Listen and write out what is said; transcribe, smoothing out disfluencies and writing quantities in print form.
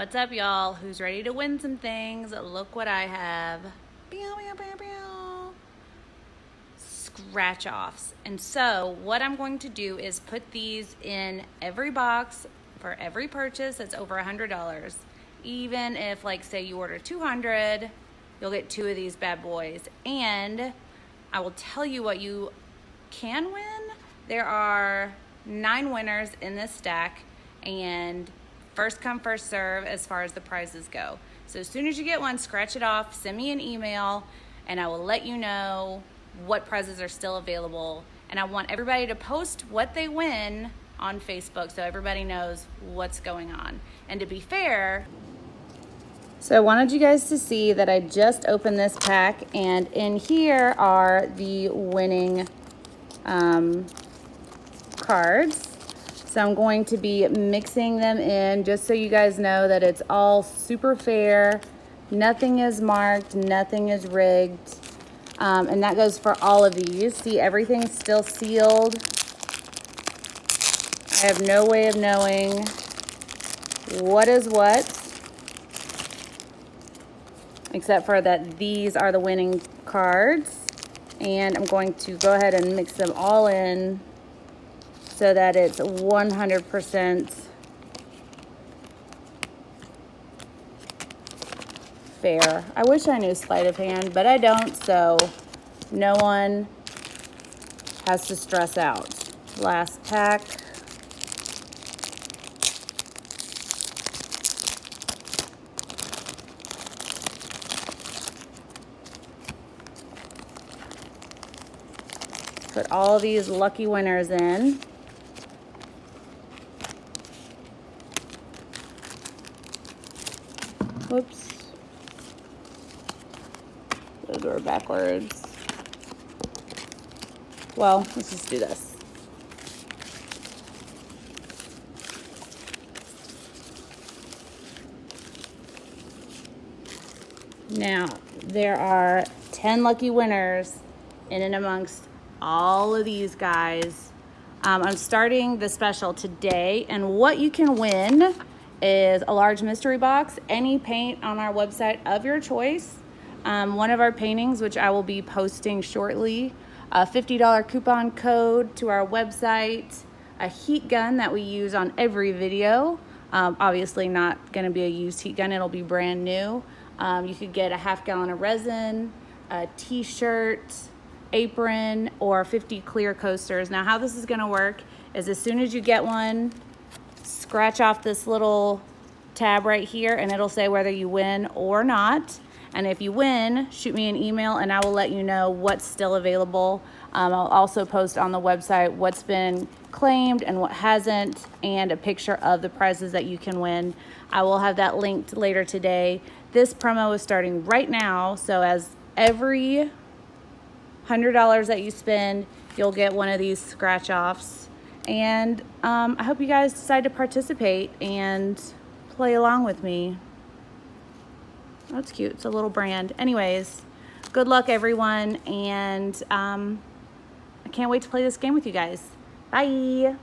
What's up, y'all? Who's ready to win some things? Look what I have. Scratch offs. And so what I'm going to do is put these in every box for every purchase that's over $100. Even if, like, say you order 200, you'll get 2 of these bad boys. And I will tell you what you can win. There are 9 winners in this stack, and first come, first serve as far as the prizes go. So as soon as you get one, scratch it off, send me an email, and I will let you know what prizes are still available. And I want everybody to post what they win on Facebook so everybody knows what's going on. And to be fair, so I wanted you guys to see that I just opened this pack, and in here are the winning cards. So I'm going to be mixing them in just so you guys know that it's all super fair. Nothing is marked, nothing is rigged. And that goes for all of these. See, everything's still sealed. I have no way of knowing what is what, except for that these are the winning cards. And I'm going to go ahead and mix them all in so that it's 100% fair. I wish I knew sleight of hand, but I don't, so no one has to stress out. Last pack. Put all these lucky winners in. Whoops. Those were backwards. Well, let's just do this. Now, there are 10 lucky winners in and amongst all of these guys. I'm starting the special today, and what you can win is a large mystery box, any paint on our website of your choice, one of our paintings, which I will be posting shortly, a $50 coupon code to our website, a heat gun that we use on every video, obviously not going to be a used heat gun, it'll be brand new. You could get a ½ gallon of resin, a t-shirt, apron, or 50 clear coasters. Now, how this is going to work is as soon as you get one, scratch off this little tab right here, and it'll say whether you win or not. And if you win, shoot me an email and I will let you know what's still available. I'll also post on the website what's been claimed and what hasn't, and a picture of the prizes that you can win. I will have that linked later today. This promo is starting right now, so as every $100 that you spend, you'll get one of these scratch offs. And I hope you guys decide to participate and play along with me. That's cute. It's a little brand. Anyways, good luck, everyone. And I can't wait to play this game with you guys. Bye.